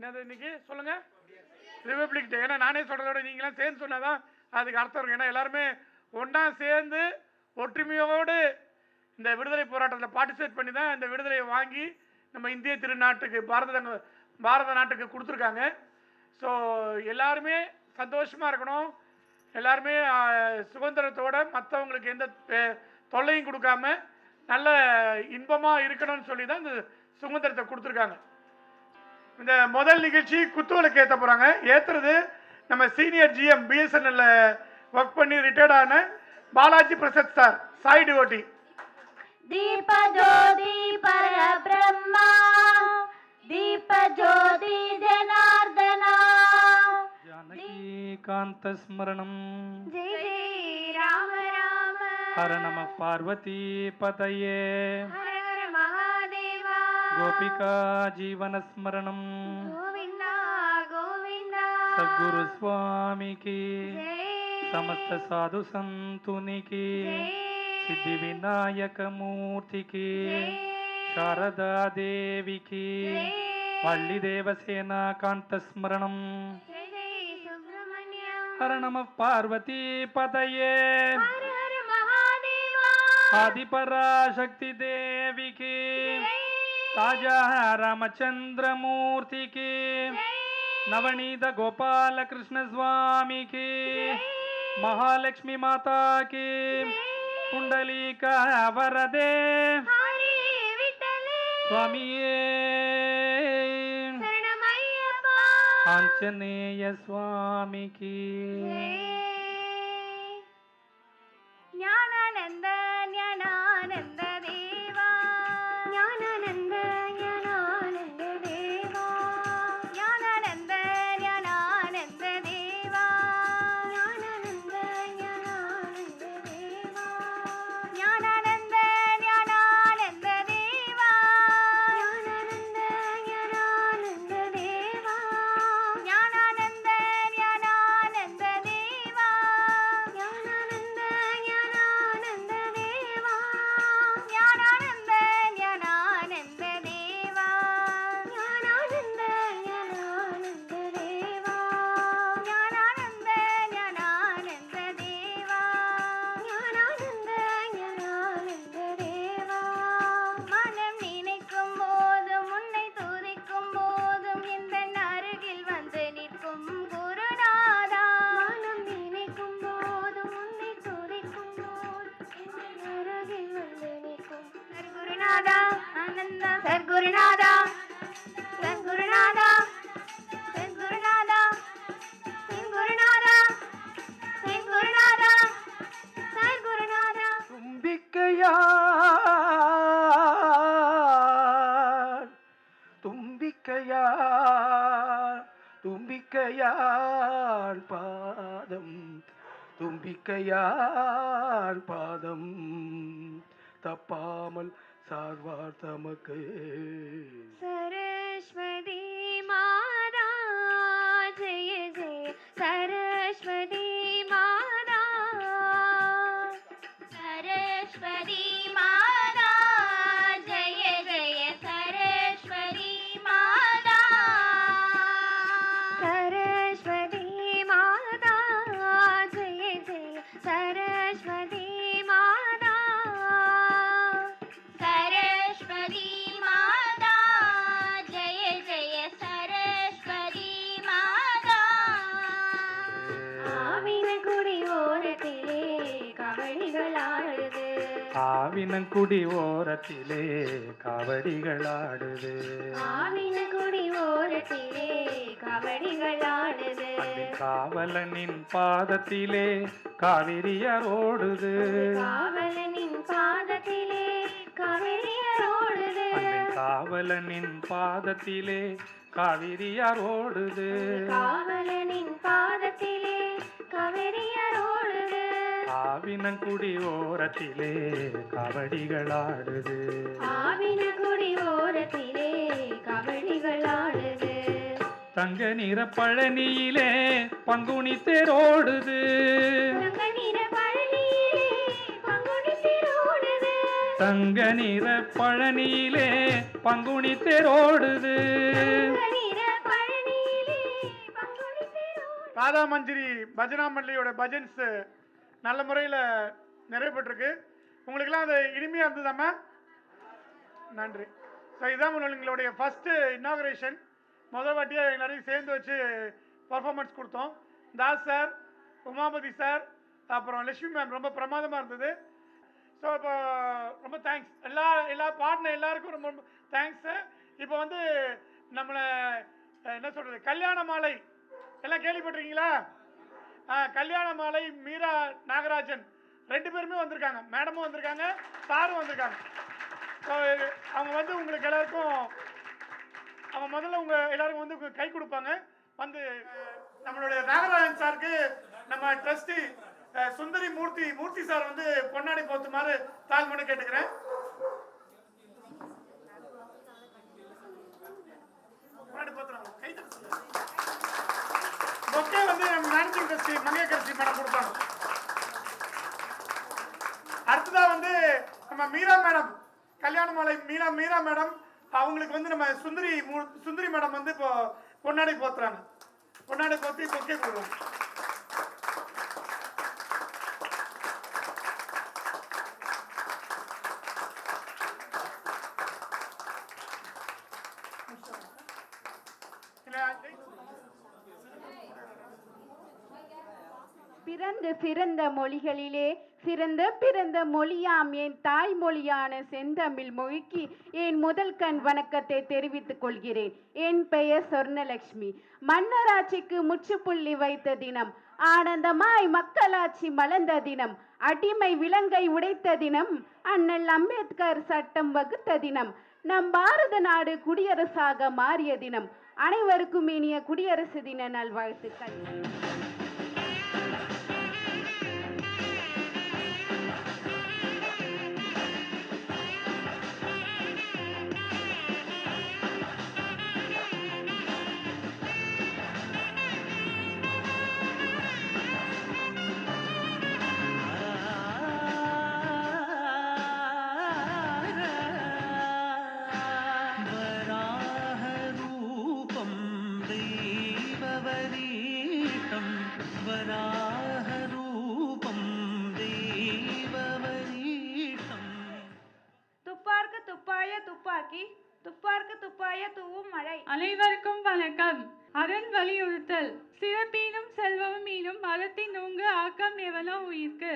என்னது இன்னைக்கு சொல்லுங்க, ரிபப்ளிக் டே. ஏன்னா நானே சொல்றதோட நீங்களாம் சேர்ந்து சொன்னாதான் அதுக்கு அர்த்தம் இருக்கும். ஏன்னா எல்லாருமே ஒன்றா சேர்ந்து ஒற்றுமையோடு இந்த விடுதலை போராட்டத்தில் பார்ட்டிசிபேட் பண்ணி தான் இந்த விடுதலையை வாங்கி நம்ம இந்திய திருநாட்டுக்கு பாரத நாட்டுக்கு கொடுத்துருக்காங்க. ஸோ எல்லாருமே சந்தோஷமாக இருக்கணும், எல்லாருமே சுதந்திரத்தோட மற்றவங்களுக்கு எந்த தொல்லையும் கொடுக்காம நல்ல இன்பமாக இருக்கணும்னு சொல்லி தான் இந்த சுதந்திரத்தை கொடுத்துருக்காங்க. இந்த முதல் நிகழ்ச்சி குத்துவிளக்கு ஏற்ற போகிறாங்க. ஏற்றுறது நம்ம சீனியர் ஜிஎம் பிஎஸ்என்எல்ல ஒர்க் பண்ணி ரிட்டையர்ட் ஆன பாலாஜி பிரசாத் சார், சாய் டிவோட்டி. दीप ज्योति परब्रह्मा दीप ज्योति जनार्दना जानकी कांत स्मरणम जय जय राम राम हर नमः पार्वती पतये हर हर महादेवा गोपिका जीवन स्मरणम गोविंदा गोविंदा सद्गुरु स्वामी की जय समस्त साधु संतुनि की सिद्धि विनायक मूर्ति की शारदा देवी की वल्ली देवसेना कांत स्मरणम जय जय सुब्रह्मण्यम हर नमः पार्वती पतये हर हर महादेवा आदि पराशक्ति देवी की राजा रामचंद्र मूर्ति की नवनीत गोपाल कृष्ण स्वामी की महालक्ष्मी माता की कुंडलिका वरदे हरे विठले स्वामिये शरणमय्यप्पा आंजनेय स्वामी की ज्ञानानंद ज्ञानानंद देवा ज्ञानानंद ज्ञानानंद देवा ज्ञानानंद ज्ञानानंद देवा ज्ञानानंद ज्ञानानंद देवा ज्ञानानंद ज्ञानानंद देवा ज्ञानानंद ज्ञानानंद देवा ज्ञानानंद ज्ञानानंद देवा ज्ञानानंद ज्ञानानंद देवा ज्ञानानंद ज्ञानानंद देवा ज्ञानानंद ज्ञानानंद देवा ज्ञानानंद ज्ञानानंद देवा ज्ञानानंद ज्ञानानंद देवा மனம் நினைக்கும் போதும் உன்னை துதிக்கும் போதும் இந்த அருகில் வந்து நிற்கும் குருநாதா மனம் நினைக்கும் போதும் உன்னை துதிக்கும் போதும் இந்த அருகில் வந்து நிற்கும் சர்க்குருநாதா ஆனந்தா சர்க்குருநாதா சர்க்குருநாதா சர்க்குருநாதா சர்க்குருநாதா சர்க்குருநாதா சர்க்குருநாதா தும்பிக்கையான் பாதம் தப்பாமல் சார்வார் தமக்கு. सरस्वती माता जय जय सरस्वती माता सरस्वती माता जय जय सरस्वती माता सरस्वती माता जय जय सरस्वती माता सरस्वती माता जय जय सरस्वती माता ஆவினங்குடி ஓரத்திலே கவடிகள் ஆடுது ஆவினங்குடி ஓரத்திலே காவடிகள் ஆடுது ஆவினங்குடி ஓரத்திலே கவடிகள் ஆடுது அன்பின் காவலனின் பாதத்திலே காவிரியர் ஓடுது காவலனின் பாதத்திலே கவடிகள் ஓடுது அன்பின் காவலனின் பாதத்திலே காவிரியர் ஓடுது காவலனின் பாதத்திலே கவடிகள் ஓடுது ஆவினங்குடி ஓரத்திலே காவடிகள் ஆடுது ஆவினங்குடி ஓரத்திலே கவடிகள் ஆடுது தங்க நிற பழனியிலே பங்குனி தேரோடுது தங்க நிற பழனியிலே பங்குனி தேரோடுது தங்க நிற பழனியிலே பங்குனி தேரோடுது தங்க நிற பழனியிலே ராதா மஞ்சரி பஜனா மண்டலியோட பஜன்ஸ் நல்ல முறையில் நிறைவேற்றிருக்கு. உங்களுக்கெல்லாம் அது இனிமையாக இருந்ததாம்மா? நன்றி. ஸோ இதான் எங்களுடைய ஃபஸ்ட்டு இன்னாகரேஷன். முதல் வாட்டியாக எல்லாரையும் சேர்ந்து வச்சு பர்ஃபார்மன்ஸ் கொடுத்தோம். தாஸ் சார், உமாபதி சார், அப்புறம் லட்சுமி மேம் ரொம்ப பிரமாதமாக இருந்தது. ஸோ இப்போ ரொம்ப தேங்க்ஸ் எல்லா பாடின எல்லாருக்கும் ரொம்ப ரொம்ப தேங்க்ஸு. இப்போ வந்து நம்மளை என்ன சொல்கிறது, கல்யாண மாலை எல்லாம் கேள்விப்பட்டிருக்கீங்களா? கல்யாண மாலை மீரா நாகராஜன் 2 பேருமே வந்திருக்காங்க. மேடமும் வந்திருக்காங்க, சாரும் வந்திருக்காங்க. ஸோ அவங்க வந்து உங்களுக்கு எல்லாருக்கும் அவங்க முதல்ல எல்லாருக்கும் வந்து கை கொடுப்பாங்க. வந்து நம்மளுடைய நாகராஜன் சாருக்கு நம்ம ட்ரஸ்டி சுந்தரி மூர்த்தி சார் வந்து பொன்னாடி போத்துமாறு தாழ்மனு கேட்டுக்கிறேன். பொக்கே வந்து நம்ம மேனேஜிங் ட்ரஸ்டி மங்கையரசி மேடம் கொடுப்பாங்க. அடுத்ததா வந்து நம்ம மீரா மேடம், கல்யாண மாலை மீரா மேடம், அவங்களுக்கு வந்து நம்ம சுந்தரி மேடம் வந்து இப்போ பொன்னாடை போத்துறாங்க. பொன்னாடை போத்தி பொக்கே கொடுக்குறாங்க. பிறந்த மொழிகளிலே பிறந்த மொழியாம் என் தாய்மொழியான செந்தமிழ் மொழிக்கு என் முதல் கண் வணக்கத்தை தெரிவித்துக் கொள்கிறேன். என் பெயர் சொர்ணலட்சுமி. மன்னராட்சிக்கு முற்றுப்புள்ளி வைத்த தினம், ஆனந்தமாய் மக்களாட்சி மலர்ந்த தினம், அடிமை விலங்கை உடைத்த தினம், அண்ணல் அம்பேத்கர் சட்டம் வகுத்த தினம், நம் பாரத நாடு குடியரசாக மாறிய தினம். அனைவருக்கும் இனிய குடியரசு தின நல்வாழ்த்துக்கள். துப்பார்க்கு துப்பாய தூவும் மழை. அனைவருக்கும் வணக்கம். அரண் வலியுறுத்தல் சிறப்பீனும் செல்வமும் ஈனும் அறத்தின் நூங்கு ஆக்கம் எவனோ உயிர்க்கு.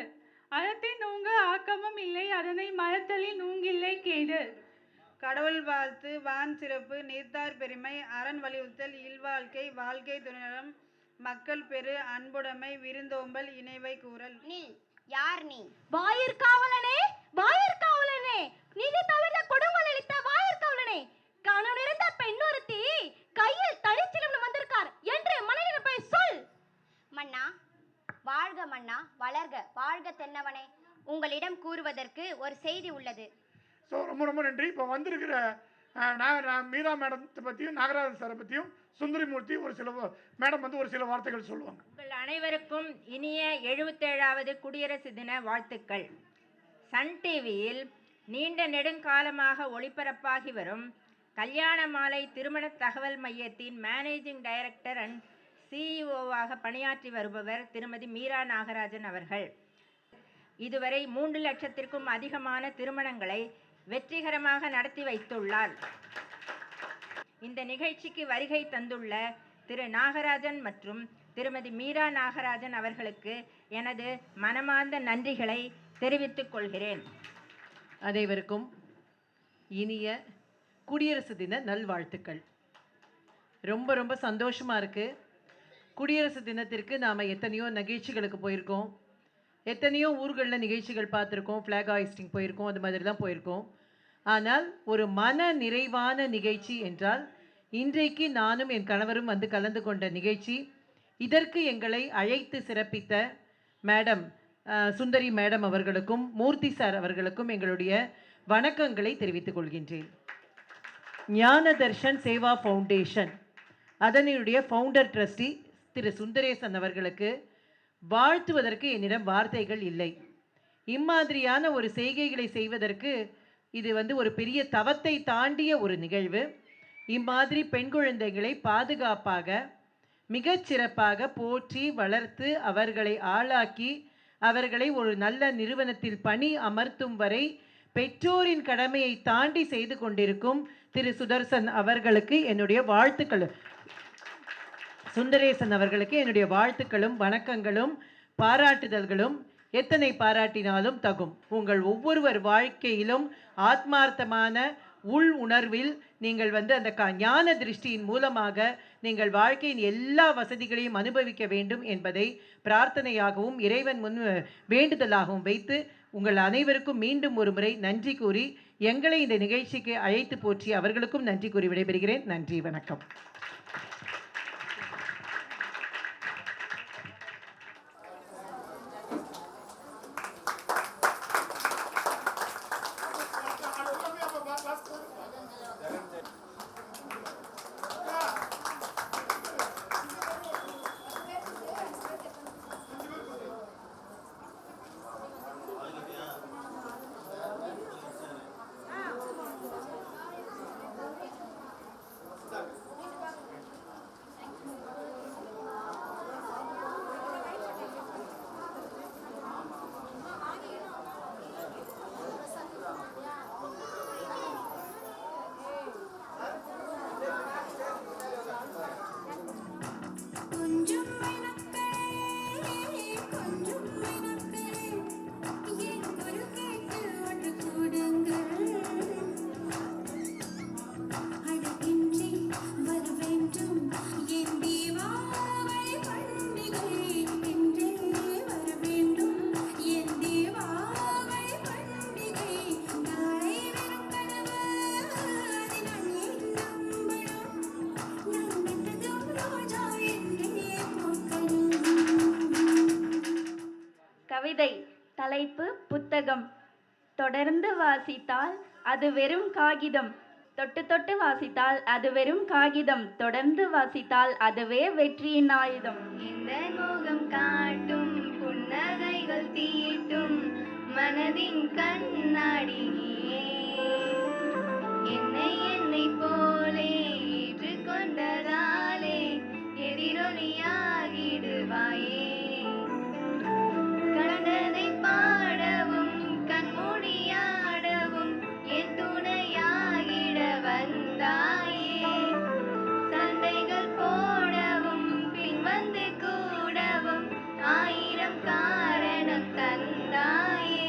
அறத்தின் நூங்கு ஆக்கமும் இல்லை, அதனை மறத்தலின் நூங்கில்லை கேடு. கடவுள் வாழ்த்து வான் சிறப்பு நீர்த்தார் பெருமை அரண் வலியுறுத்தல் இல்வாழ்க்கை வாழ்க்கை துணரம் மக்கள் பெரு அன்புடைமை விருந்தோம்பல் இணைவை கூறல். நீ யார்? நீ வாயிற்காவலனே, வாயிற்காவலனே, நீதி தவிர்த்த கொடுங்கோல் அளித்த வாயிற்காவலனே, கணவன் இருந்த பெண்ணொருத்தி கையில் தனிச்சிலம் வந்திருக்கார் என்று மனநிலைப்பை சொல். மன்னா வாழ்க, மன்னா வளர்க, வாழ்க தென்னவனே. உங்களிடம் கூறுவதற்கு ஒரு செய்தி உள்ளது. ஸோ ரொம்ப ரொம்ப நன்றி. இப்போ வந்திருக்கிற மீரா மேடத்தை பற்றியும் நாகராஜன் சாரை பற்றியும் சுந்தரிமூர்த்தி மேடம் வந்து ஒரு சில வார்த்தைகள் சொல்லுவாங்க. உங்கள் அனைவருக்கும் இனிய 77வது குடியரசு தின வாழ்த்துக்கள். சன் டிவியில் நீண்ட நெடுங்காலமாக ஒளிபரப்பாகி வரும் கல்யாண மாலை திருமண தகவல் மையத்தின் மேனேஜிங் டைரக்டர் அண்ட் சிஇஓவாக பணியாற்றி வருபவர் திருமதி மீரா நாகராஜன் அவர்கள். இதுவரை 3 லட்சத்திற்கும் அதிகமான திருமணங்களை வெற்றிகரமாக நடத்தி வைத்துள்ளார். இந்த நிகழ்ச்சிக்கு வருகை தந்துள்ள திரு நாகராஜன் மற்றும் திருமதி மீரா நாகராஜன் அவர்களுக்கு எனது மனமார்ந்த நன்றிகளை தெரிவித்துக் கொள்கிறேன். அனைவருக்கும் இனிய குடியரசு தின நல்வாழ்த்துக்கள். ரொம்ப ரொம்ப சந்தோஷமாக இருக்குது. குடியரசு தினத்திற்கு நாம் எத்தனையோ நிகழ்ச்சிகளுக்கு போயிருக்கோம், எத்தனையோ ஊர்களில் நிகழ்ச்சிகள் பார்த்துருக்கோம், ஃப்ளாக் ஹாய்ஸ்டிங் போயிருக்கோம், அது மாதிரி தான் போயிருக்கோம். ஆனால் ஒரு மன நிறைவான நிகழ்ச்சி என்றால் இன்றைக்கு நானும் என் கணவரும் வந்து கலந்து கொண்ட நிகழ்ச்சி. இதற்கு எங்களை அழைத்து சிறப்பித்த மேடம் சுந்தரி மேடம் அவர்களுக்கும் மூர்த்தி சார் அவர்களுக்கும் எங்களுடைய வணக்கங்களை தெரிவித்துக் கொள்கின்றேன். ஞான தர்ஷன் சேவா ஃபவுண்டேஷன் அதனுடைய ஃபவுண்டர் ட்ரஸ்டி திரு சுந்தரேசன் அவர்களுக்கு வாழ்த்துவதற்கு என்னிடம் வார்த்தைகள் இல்லை. இம்மாதிரியான ஒரு செய்கைகளை செய்வதற்கு இது வந்து ஒரு பெரிய தவத்தை தாண்டிய ஒரு நிகழ்வு. இம்மாதிரி பெண் குழந்தைகளை பாதுகாப்பாக மிகச் சிறப்பாக போற்றி வளர்த்து அவர்களை ஆளாக்கி அவர்களை ஒரு நல்ல நிறுவனத்தில் பணி அமர்த்தும் வரை பெற்றோரின் கடமையை தாண்டி செய்து கொண்டிருக்கும் திரு சுதர்சன் அவர்களுக்கு என்னுடைய வாழ்த்துக்கள். சுந்தரேசன் அவர்களுக்கு என்னுடைய வாழ்த்துக்களும் வணக்கங்களும் பாராட்டுதல்களும். எத்தனை பாராட்டினாலும் தகும். உங்கள் ஒவ்வொருவர் வாழ்க்கையிலும் ஆத்மார்த்தமான உள் உணர்வில் நீங்கள் அந்த ஞான திருஷ்டியின் மூலமாக நீங்கள் வாழ்க்கையின் எல்லா வசதிகளையும் அனுபவிக்க வேண்டும் என்பதை பிரார்த்தனையாகவும் இறைவன் முன் வேண்டுதலாகவும் வைத்து உங்கள் அனைவருக்கும் மீண்டும் ஒரு முறை நன்றி கூறி எங்களை இந்த நிகழ்ச்சிக்கு அழைத்து போற்றி அவர்களுக்கும் நன்றி கூறி விடைபெறுகிறேன். நன்றி, வணக்கம். கவிதை தலைப்பு புத்தகம். தொடர்ந்து வாசித்தால் அது வெறும் காகிதம், தொட்டு தொட்டு வாசித்தால் அது வெறும் காகிதம், தொடர்ந்து வாசித்தால் அதுவே வெற்றியின் ஆயுதம். இந்த முகம் காட்டும் புன்னகைகள் தீட்டும் மனதின் கண்ணாடி நீயே, என்னை போலே ஏற்றுக்கொண்டதாலே எதிரொலியாகிடுவாயே. கடனை பாடவும் கண்மூடியாடவும் என் துணையாகிட வந்தாயே. சண்டைகள் போடவும் பின்வந்து கூடவும் 1000 காரணம் தந்தாயே.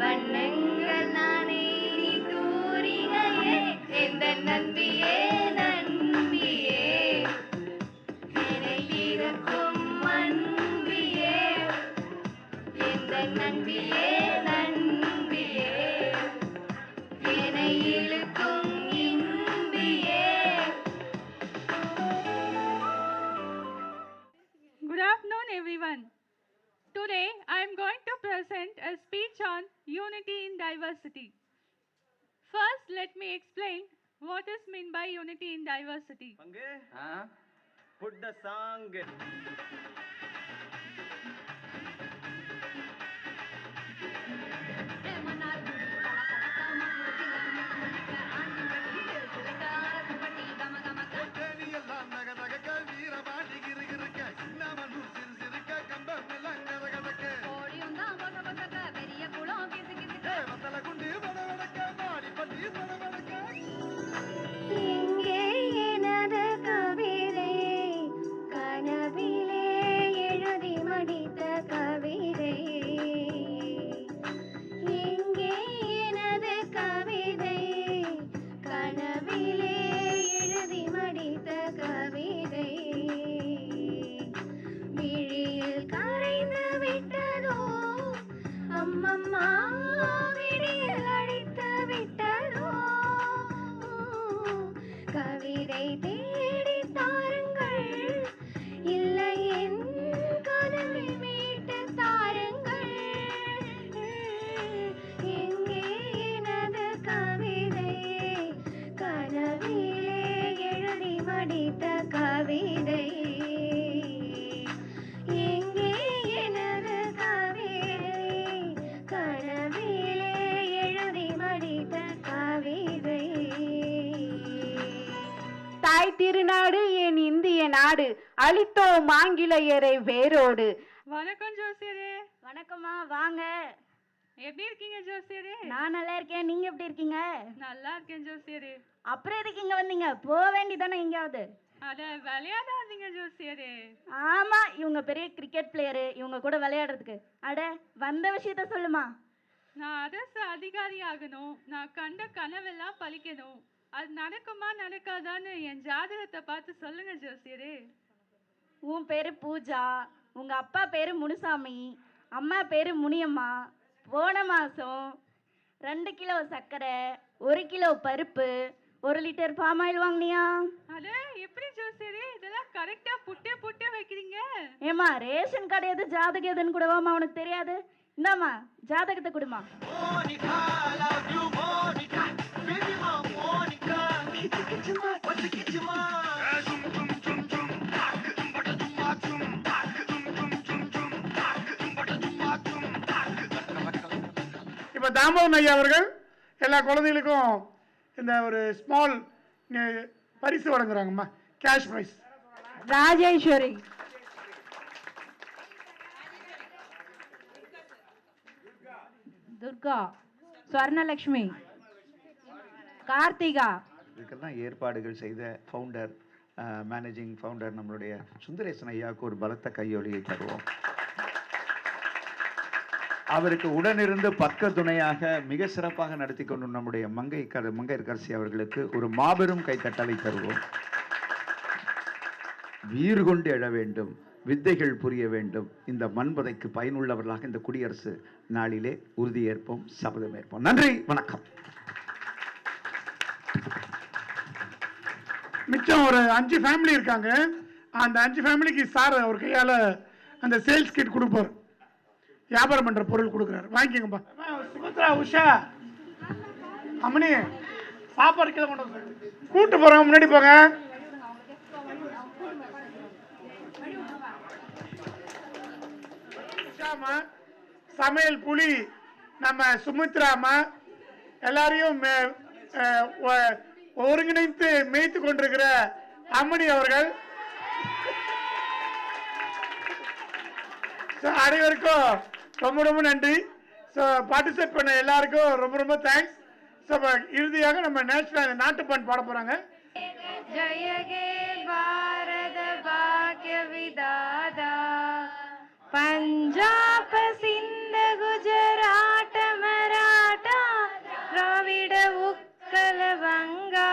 வண்ணங்கள் நானே நீ தூரிகையே, எந்த நம்பியே நம்பியே, என்னை இருக்கும் அன்பியே, எந்த நம்பியே நம்பியே, என்னை இழுக்கும் இன்பியே. Good afternoon, everyone. Today, I am going to present a speech on unity in diversity. First, let me explain what is meant by unity in diversity. Put the song. எங்கே எனது கவிதை, கனவிலே எழுதி மடித்த கவிதை. எங்கே எனது கவிதை, கனவிலே எழுதி மடித்த கவிதை. விழியில் கரைந்து விட்டதோ அம்மம்மா, விழியில் அடித்து விட்டதோ. கவிதை தேடி தாருங்கள், இல்லை என் கனவை மீட்டு தாருங்கள். எங்கே எனது கவிதை, கனவிலே எழுதி மடித்த கவிதை. எங்கே எனது கவிதை, கனவிலே எழுதி மடித்த கவிதை. தாய் திருநாள் நாடு என் இந்திய நாடு, அழித்தோம் ஆங்கிலேயரை வேரோடு. வணக்கம் ஜோசியரே. வணக்கம்மா, வாங்க. எப்படி இருக்கீங்க ஜோசியரே? நான் நல்லா இருக்கேன், நீங்க எப்படி இருக்கீங்க? நல்லா இருக்கேன் ஜோசியரே. அப்புறம் எதுக்கு இங்க வந்தீங்க? போக வேண்டியதானே எங்கேயாவது. அட விளையாடாதீங்க ஜோசியரே. ஆமா, இவங்க பெரிய கிரிக்கெட் பிளேயரு, இவங்க கூட விளையாடுறதுக்கு. அட வந்த விஷயத்த சொல்லுமா. நான் அரசு அதிகாரி ஆகணும், நான் கண்ட கனவெல்லாம் பழிக்கணும். அது நடக்குமா நடக்காதான்னு என் ஜாதகத்தை பார்த்து சொல்லுங்க ஜோசியரே. உன் பேரு பூஜா, உங்க அப்பா பேரு முனுசாமி, அம்மா பேரு முனியம்மா. போன மாசம் 2 கிலோ சர்க்கரை, 1 கிலோ பருப்பு, 1 லிட்டர் பாம் ஆயில் வாங்கினியா? அட எப்படி ஜோசியரே இதெல்லாம் கரெக்டா புட்டே வைக்கிறீங்க? ஏமா, ரேஷன் கடை எது ஜாதகம் எதுன்னு கூடவாமா உனக்கு தெரியாது? இந்தாம்மா ஜாதகத்தை கொடுமா. இப்போ தாமோதரன் ஐயா அவர்கள் எல்லா குழந்தைகளுக்கும் இந்த ஒரு ஸ்மால் பரிசு வழங்குறாங்கம்மா, கேஷ் ப்ரைஸ். ராஜேஸ்வரி, துர்கா, ஸ்வர்ணலக்ஷ்மி, கார்த்திகா. இதுக்கெல்லாம் ஏற்பாடுகள் செய்த ஃபவுண்டர், மேனேஜிங் ஃபவுண்டர் நம்மளுடைய சுந்தரேசன் ஐயாவுக்கு ஒரு பலத்த கையொலியை தருவோம். அவருக்கு உடனிருந்து பக்க துணையாக மிக சிறப்பாக நடத்தி கொண்டு நம்முடைய மங்கையர்கரசி அவர்களுக்கு ஒரு மாபெரும் கைத்தட்டலை தருவோம். வீறு கொண்டு எழ வேண்டும், வித்தைகள் புரிய வேண்டும். இந்த மண்பதைக்கு பயனுள்ளவர்களாக இந்த குடியரசு நாளிலே உறுதியேற்போம், சபதமேற்போம். நன்றி, வணக்கம். மிச்சம் ஒரு 5 ஃபேமிலி இருக்காங்க. அந்த 5 ஃபேமிலிக்கு சார் அவர் கையால் அந்த சேல்ஸ் கிட் கொடுப்பார், வியாபாரம் பண்ற பொருள் கொடுக்குறாரு, வாங்கிக்கோங்கப்பா. சுமித்ரா, உஷா, அம்மனி சாப்பாடு கொண்டு கூட்டு போறாங்க, முன்னாடி போங்க. உஷாமா, சமையல் புலி நம்ம சுமித்ராமா எல்லாரையும் ஒருங்கிணைத்து மேய்த்து கொண்டிருக்கிற அம்மணி அவர்கள். அனைவருக்கும் ரொம்ப ரொம்ப நன்றி. ஸோ பார்ட்டிசிபேட் பண்ண எல்லாருக்கும் ரொம்ப ரொம்ப தேங்க்ஸ். ஸோ இறுதியாக நம்ம நேஷனல் நாட்டுப்பான் பாட போறாங்க. ஜயகே பாரத பாக்ய விதாதா, பஞ்சாப் சிந்த குஜராட் மராட்டா திராவிட உக்கல வங்கா,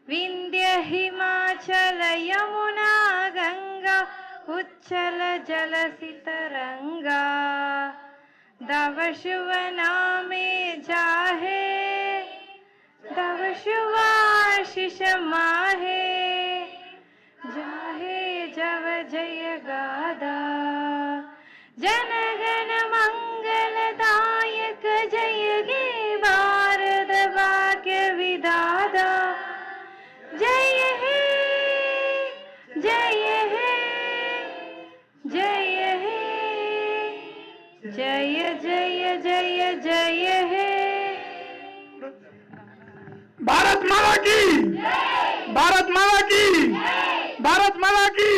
விந்திய ஹிமாச்சல யமுனா கங்கா உச்சல ஜலசிதரங்கா, தவ शुभ नामे जाहे, तव शुभाशिष माहे, जाहे जव जय गादा, जनगण मंगलदायक जय गे भारत भाग्य विधाता, जय हे जय हे जय हे जय जय जय जय हे। भारत माता की, भारत माता की, भारत माता की।